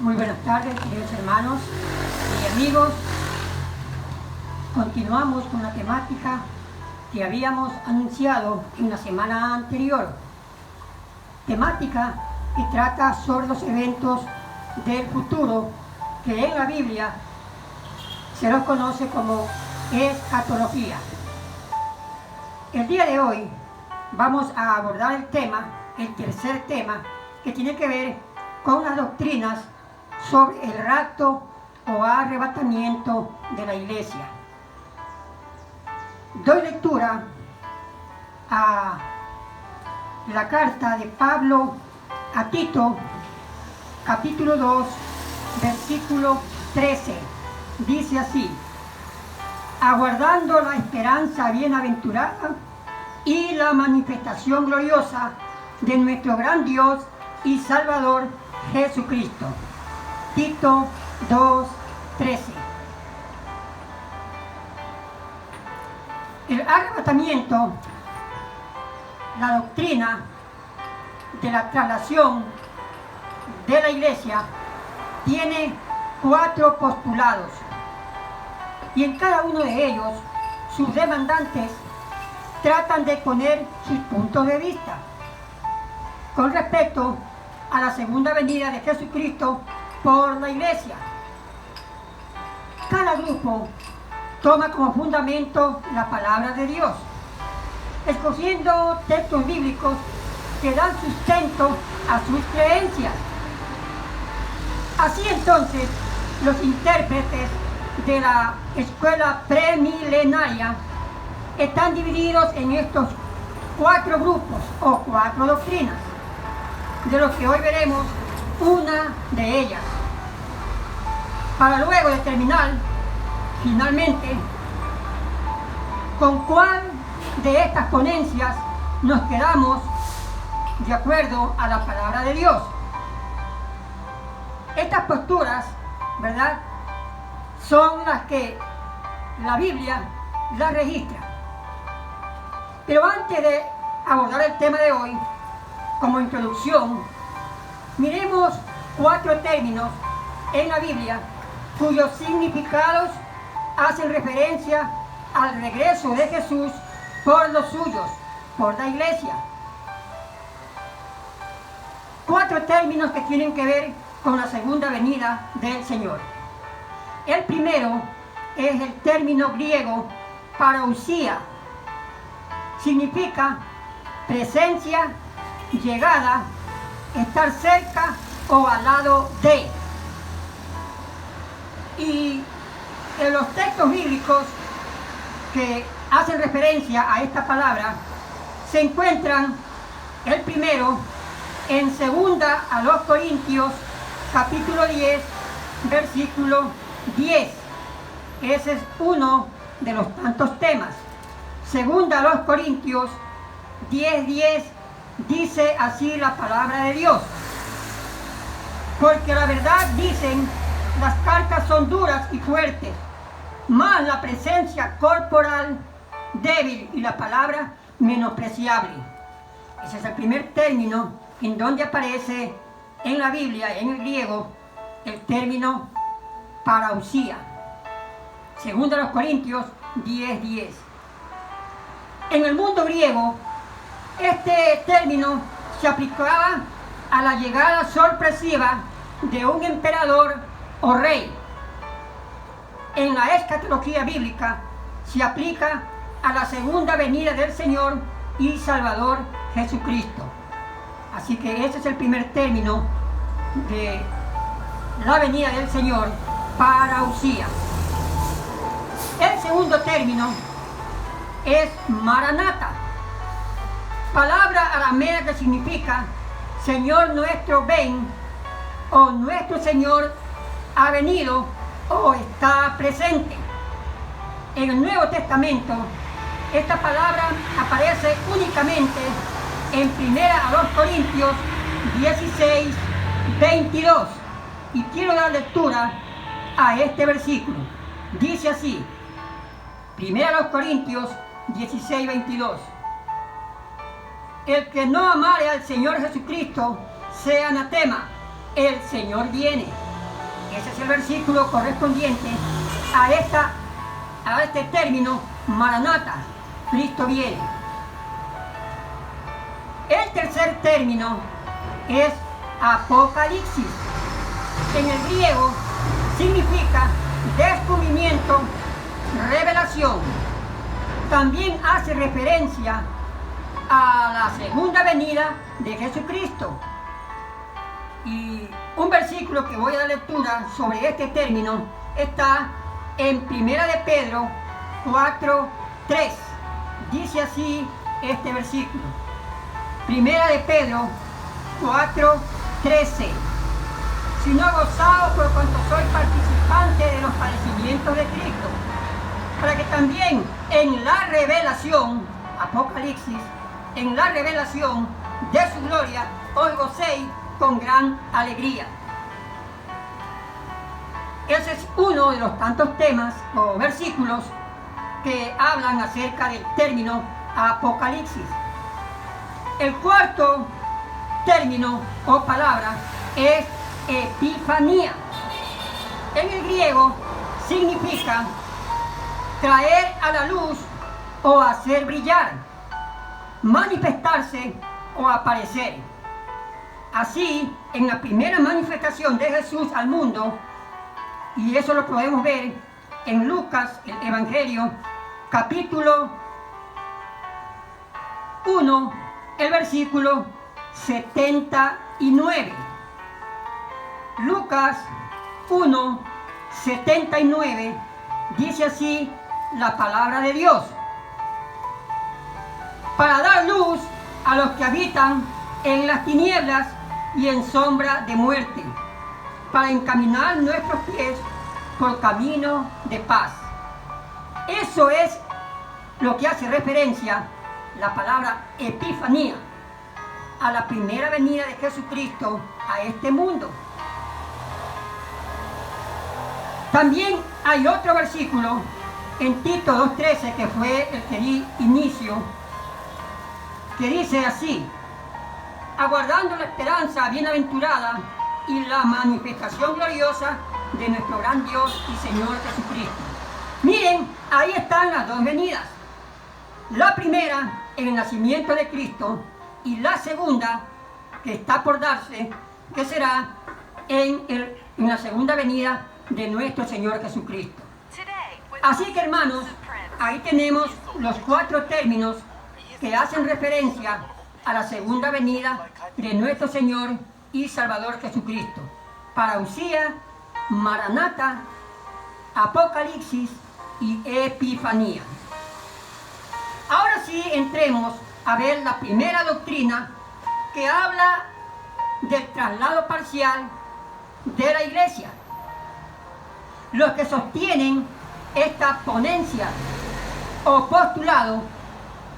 Muy buenas tardes, queridos hermanos y amigos. Continuamos con la temática que habíamos anunciado en la semana anterior. Temática que trata sobre los eventos del futuro que en la Biblia se los conoce como escatología. El día de hoy vamos a abordar el tercer tema, que tiene que ver con las doctrinas sobre el rapto o arrebatamiento de la iglesia. Doy lectura a la carta de Pablo a Tito, capítulo 2, versículo 13. Dice así: aguardando la esperanza bienaventurada y la manifestación gloriosa de nuestro gran Dios y Salvador Jesucristo. Tito 2:13. El arrebatamiento, la doctrina de la traslación de la iglesia, tiene 4 postulados, y en cada uno de ellos sus demandantes tratan de poner sus puntos de vista con respecto a la segunda venida de Jesucristo por la iglesia. Cada grupo toma como fundamento la palabra de Dios, escogiendo textos bíblicos que dan sustento a sus creencias. Así entonces, los intérpretes de la escuela premilenaria están divididos en estos 4 grupos o 4 doctrinas, de los que hoy veremos una de ellas, para luego determinar finalmente con cuál de estas ponencias nos quedamos de acuerdo a la palabra de Dios. Estas posturas, ¿verdad?, son las que la Biblia las registra. Pero antes de abordar el tema de hoy, como introducción, miremos 4 términos en la Biblia cuyos significados hacen referencia al regreso de Jesús por los suyos, por la iglesia. 4 términos que tienen que ver con la segunda venida del Señor. El primero es el término griego parousia. Significa presencia, llegada, estar cerca o al lado de. Y en los textos bíblicos que hacen referencia a esta palabra se encuentran el primero en 2 a los Corintios capítulo 10 versículo 10. Ese es uno de los tantos temas. 2 a los Corintios 10:10 dice así la palabra de Dios: porque la verdad, dicen, las cartas son duras y fuertes, mas la presencia corporal débil y la palabra menospreciable. Ese es el primer término en donde aparece en la Biblia, en el griego, el término parousia. 2 a los Corintios 10:10. En el mundo griego, este término se aplicaba a la llegada sorpresiva de un emperador o rey. En la escatología bíblica se aplica a la segunda venida del Señor y Salvador Jesucristo. Así que ese es el primer término de la venida del Señor, parousia. El segundo término es maranata, palabra aramea que significa Señor nuestro, ven, o nuestro Señor ha venido o está presente. En el Nuevo Testamento, esta palabra aparece únicamente en 1 a los Corintios 16:22. Y quiero dar lectura a este versículo. Dice así, 1 a los Corintios 16:22. El que no amare al Señor Jesucristo sea anatema, el Señor viene. Ese es el versículo correspondiente a este término, Maranata, Cristo viene. El tercer término es Apocalipsis. En el griego significa descubrimiento, revelación. También hace referencia a la segunda venida de Jesucristo. Y un versículo que voy a dar lectura sobre este término está en 1 de Pedro 4:3. Dice así este versículo. 1 de Pedro 4:13. Sino gozaos por cuanto sois participantes de los padecimientos de Cristo, para que también en la revelación, Apocalipsis, en la revelación de su gloria, os gocéis con gran alegría. Ese es uno de los tantos temas o versículos que hablan acerca del término Apocalipsis. El cuarto término o palabra es Epifanía. En el griego significa traer a la luz o hacer brillar, manifestarse o aparecer. Así, en la primera manifestación de Jesús al mundo, y eso lo podemos ver en Lucas, el Evangelio, capítulo 1, el versículo 79. Lucas 1, 79, dice así la palabra de Dios. Para dar luz a los que habitan en las tinieblas y en sombra de muerte, para encaminar nuestros pies por camino de paz. Eso es lo que hace referencia la palabra Epifanía, a la primera venida de Jesucristo a este mundo. También hay otro versículo en Tito 2:13, que fue el que di inicio, que dice así: aguardando la esperanza bienaventurada y la manifestación gloriosa de nuestro gran Dios y Señor Jesucristo. Miren, ahí están las dos venidas. La primera en el nacimiento de Cristo y la segunda que está por darse, que será en la segunda venida de nuestro Señor Jesucristo. Así que, hermanos, ahí tenemos los cuatro términos que hacen referencia a la segunda venida de nuestro Señor y Salvador Jesucristo: Parousia, Maranata, Apocalipsis y Epifanía. Ahora sí, entremos a ver la primera doctrina, que habla del traslado parcial de la iglesia. Los que sostienen esta ponencia o postulado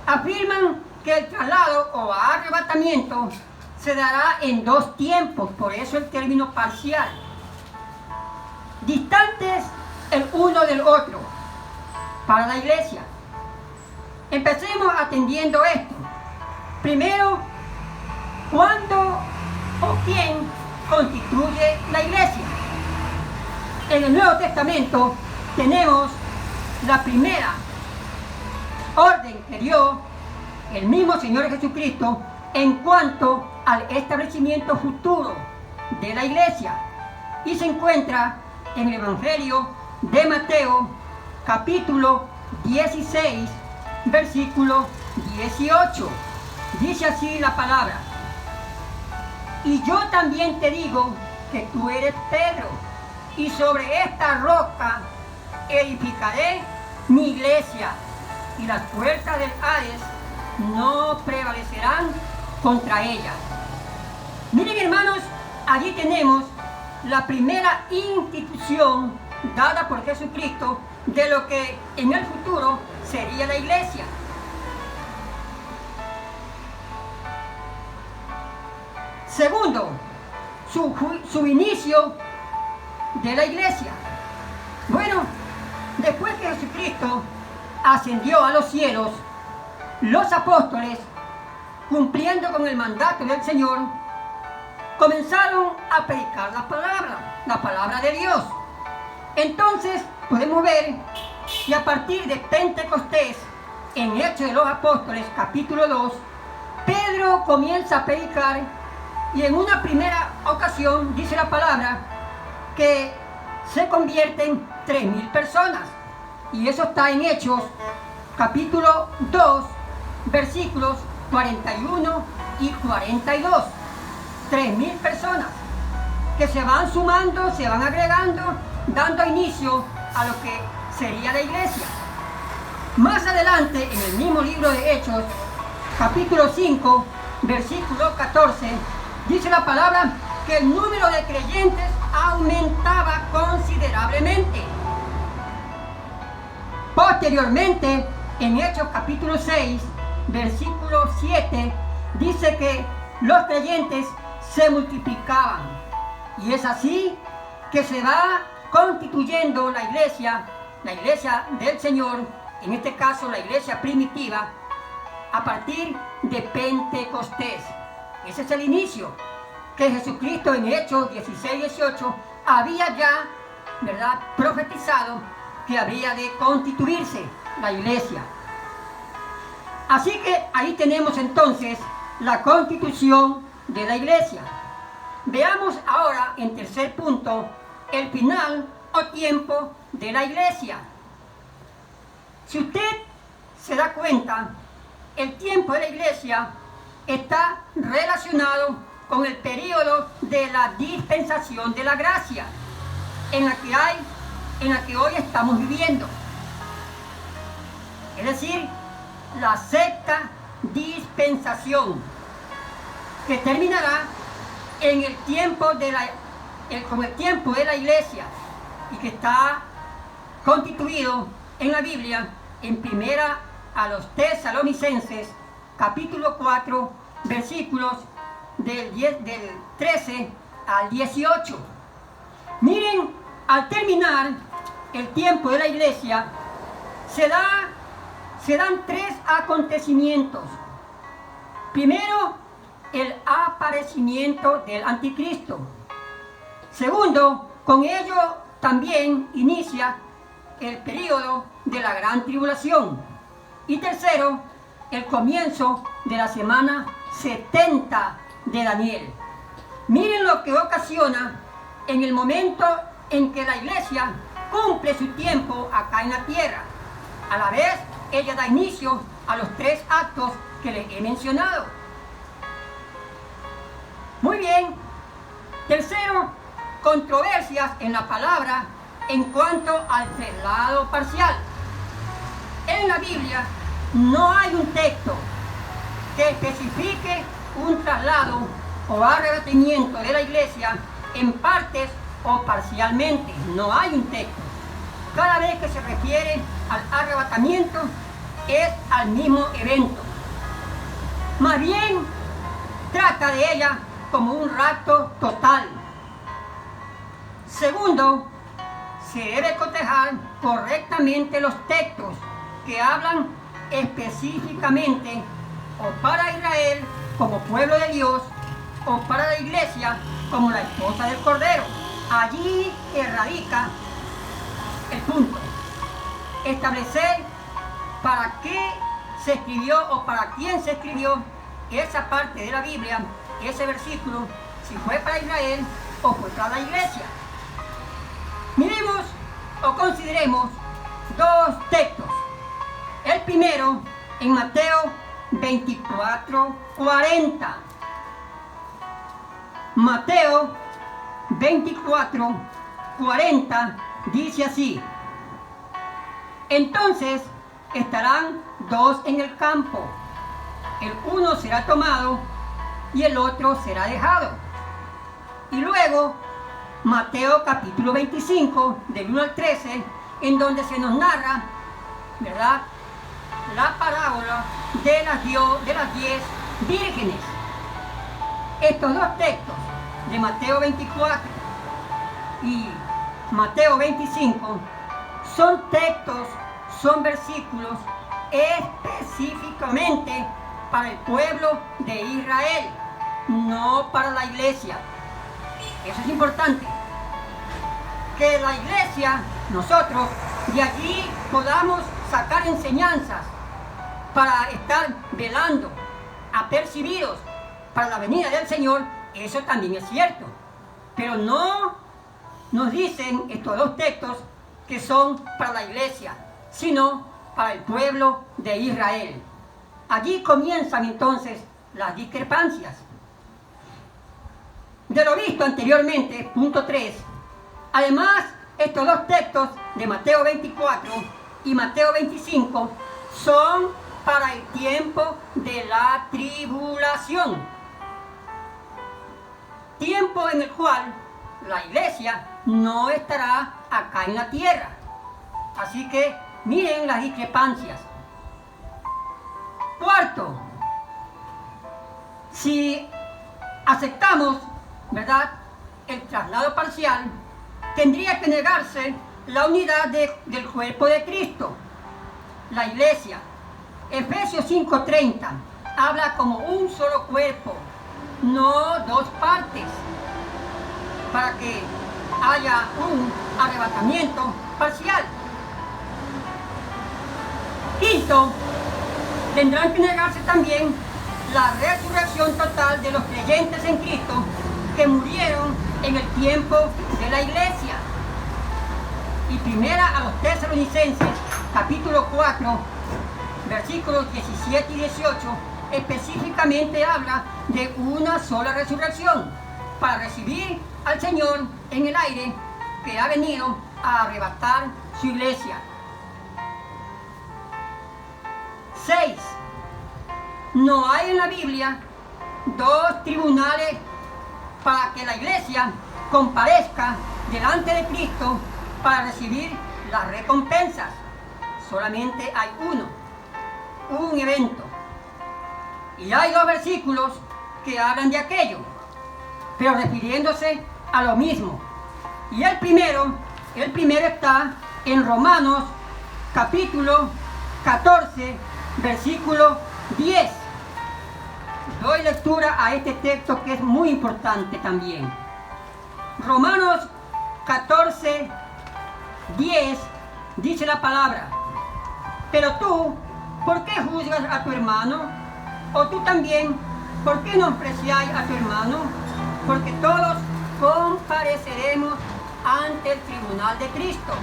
afirman que el traslado o arrebatamiento se dará en dos tiempos, por eso el término parcial, distantes el uno del otro para la iglesia. Empecemos atendiendo esto. Primero, ¿cuándo o quién constituye la iglesia? En el Nuevo Testamento tenemos la primera orden que dio el mismo Señor Jesucristo en cuanto al establecimiento futuro de la iglesia, y se encuentra en el Evangelio de Mateo, capítulo 16, versículo 18. Dice así la palabra: y yo también te digo que tú eres Pedro, y sobre esta roca edificaré mi iglesia, y las puertas del Hades no prevalecerán contra ella. Miren, hermanos, allí tenemos la primera institución dada por Jesucristo de lo que en el futuro sería la iglesia. Segundo, su inicio de la iglesia. Bueno, después que Jesucristo ascendió a los cielos, los apóstoles, cumpliendo con el mandato del Señor, comenzaron a predicar la palabra de Dios. Entonces podemos ver que a partir de Pentecostés, en Hechos de los Apóstoles, capítulo 2, Pedro comienza a predicar y en una primera ocasión dice la palabra que se convierten 3.000 personas. Y eso está en Hechos, capítulo 2, versículos 41 y 42. 3.000 personas que se van sumando, se van agregando, dando inicio a lo que sería la iglesia. Más adelante, en el mismo libro de Hechos, capítulo 5, versículo 14, dice la palabra que el número de creyentes aumentaba considerablemente. Posteriormente, en Hechos capítulo 6, versículo 7, dice que los creyentes se multiplicaban. Y es así que se va constituyendo la iglesia del Señor, en este caso la iglesia primitiva, a partir de Pentecostés. Ese es el inicio que Jesucristo en Hechos 16-18 había ya, ¿verdad?, profetizado que habría de constituirse la iglesia. Así que ahí tenemos entonces la constitución de la iglesia. Veamos ahora, en tercer punto, el final o tiempo de la iglesia. Si usted se da cuenta, el tiempo de la iglesia está relacionado con el periodo de la dispensación de la gracia en la que hoy estamos viviendo. Es decir, la sexta dispensación, que terminará en el tiempo con el tiempo de la iglesia y que está constituido en la Biblia en primera a los Tesalonicenses, capítulo 4, versículos del 13 al 18. Miren, al terminar el tiempo de la iglesia, se dan tres acontecimientos. Primero, el aparecimiento del anticristo. Segundo, con ello también inicia el periodo de la gran tribulación. Y tercero, el comienzo de la semana 70 de Daniel. Miren lo que ocasiona en el momento en que la iglesia cumple su tiempo acá en la tierra. A la vez, ella da inicio a los tres actos que les he mencionado. Muy bien. Tercero, controversias en la palabra en cuanto al traslado parcial. En la Biblia no hay un texto que especifique un traslado o arrebatamiento de la iglesia en partes o parcialmente. No hay un texto. Cada vez que se refiere al arrebatamiento es al mismo evento. Más bien trata de ella como un rapto total. Segundo, se debe cotejar correctamente los textos que hablan específicamente o para Israel como pueblo de Dios o para la iglesia como la esposa del Cordero. Allí radica el punto. Establecer para qué se escribió o para quién se escribió esa parte de la Biblia, ese versículo, si fue para Israel o fue para la iglesia. Miremos o consideremos dos textos. El primero en Mateo 24:40. Mateo 24:40 dice así: entonces estarán dos en el campo, el uno será tomado y el otro será dejado. Y luego Mateo capítulo 25 del 1 al 13, en donde se nos narra, ¿verdad?, la parábola de las 10 vírgenes. Estos dos textos de Mateo 24 y Mateo 25 son versículos específicamente para el pueblo de Israel. no para la iglesia. Eso es importante. Que la iglesia, nosotros, de allí podamos sacar enseñanzas para estar velando, apercibidos para la venida del Señor, eso también es cierto. Pero no nos dicen estos dos textos que son para la iglesia, sino para el pueblo de Israel. Allí comienzan entonces las discrepancias. De lo visto anteriormente, punto 3, además, estos dos textos de Mateo 24 y Mateo 25 son para el tiempo de la tribulación. Tiempo en el cual la iglesia no estará acá en la tierra. Así que miren las discrepancias. Cuarto, si aceptamos, ¿verdad?, el traslado parcial, tendría que negarse la unidad del cuerpo de Cristo, la iglesia. Efesios 5:30 habla como un solo cuerpo, no dos partes, para que haya un arrebatamiento parcial. Quinto, tendrán que negarse también la resurrección total de los creyentes en Cristo que murieron en el tiempo de la iglesia. Y primera a los Tesalonicenses, capítulo 4, versículos 17 y 18, específicamente habla de una sola resurrección para recibir al Señor en el aire, que ha venido a arrebatar su iglesia. 6. No hay en la Biblia dos tribunales para que la iglesia comparezca delante de Cristo para recibir las recompensas. Solamente hay uno, un evento. Y hay dos versículos que hablan de aquello, pero refiriéndose a lo mismo. Y el primero está en Romanos capítulo 14, versículo 10. Doy lectura a este texto que es muy importante también. Romanos 14, 10 dice la palabra: pero tú, ¿por qué juzgas a tu hermano? O tú también, ¿por qué no apreciáis a tu hermano? Porque todos compareceremos ante el tribunal de Cristo.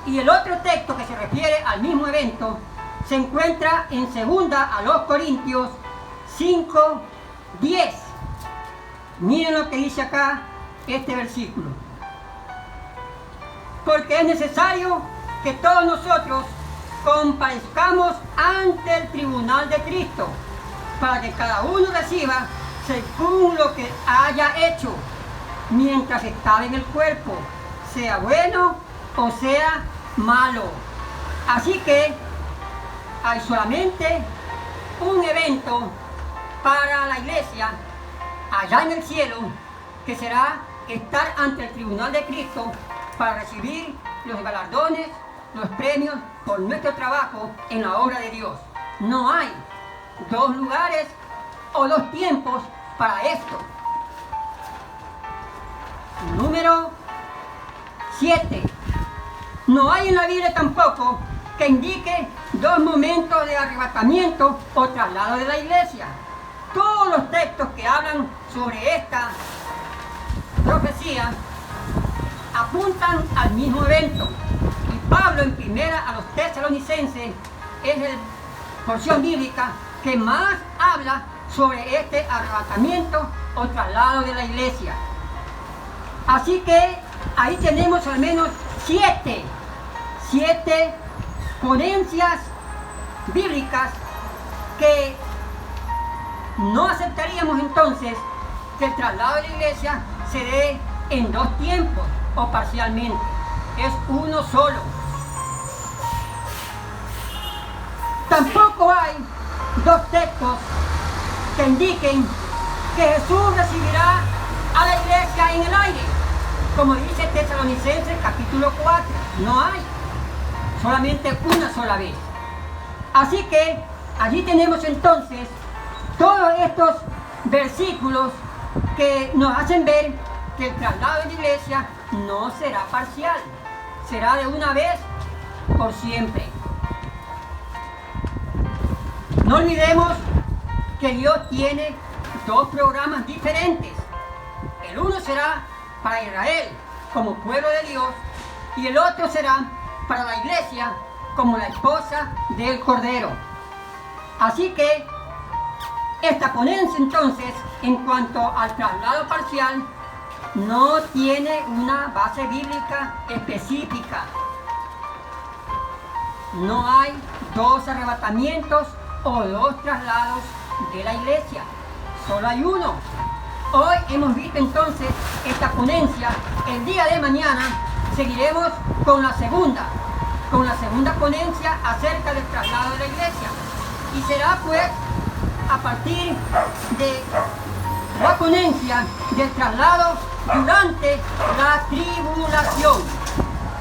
Y el otro texto que se refiere al mismo evento se encuentra en 2 a los Corintios 5, 10. Miren lo que dice acá este versículo. Porque es necesario que todos nosotros comparezcamos ante el tribunal de Cristo, para que cada uno reciba según lo que haya hecho mientras estaba en el cuerpo, sea bueno o sea malo. Así que hay solamente un evento para la iglesia allá en el cielo, que será estar ante el tribunal de Cristo para recibir los galardones, los premios por nuestro trabajo en la obra de Dios. No hay dos lugares o dos tiempos para esto. Número 7. No hay en la Biblia tampoco que indique dos momentos de arrebatamiento o traslado de la iglesia. Todos los textos que hablan sobre esta profecía apuntan al mismo evento. Y Pablo, en primera a los Tesalonicenses, es la porción bíblica que más habla sobre este arrebatamiento o traslado de la iglesia. Así que ahí tenemos al menos siete ponencias bíblicas que no aceptaríamos entonces que el traslado de la iglesia se dé en dos tiempos o parcialmente. Es uno solo. Tampoco hay dos textos que indiquen que Jesús recibirá a la iglesia en el aire, como dice Tesalonicenses capítulo 4. No hay, solamente una sola vez. Así que allí tenemos entonces todos estos versículos que nos hacen ver que el traslado de la iglesia no será parcial, será de una vez por siempre. No olvidemos que Dios tiene dos programas diferentes. El uno será para Israel como pueblo de Dios y el otro será para la iglesia como la esposa del Cordero. Así que esta ponencia entonces en cuanto al traslado parcial no tiene una base bíblica específica. No hay dos arrebatamientos o dos traslados de la iglesia, solo hay uno. Hoy hemos visto entonces esta ponencia. El día de mañana seguiremos con la segunda ponencia acerca del traslado de la iglesia, y será pues a partir de la ponencia del traslado durante la tribulación.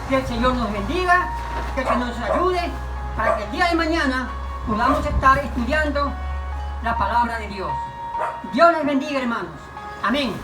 Que el Señor nos bendiga, que el Señor nos ayude para que el día de mañana podamos estar estudiando la palabra de Dios. Dios les bendiga, hermanos. Amén.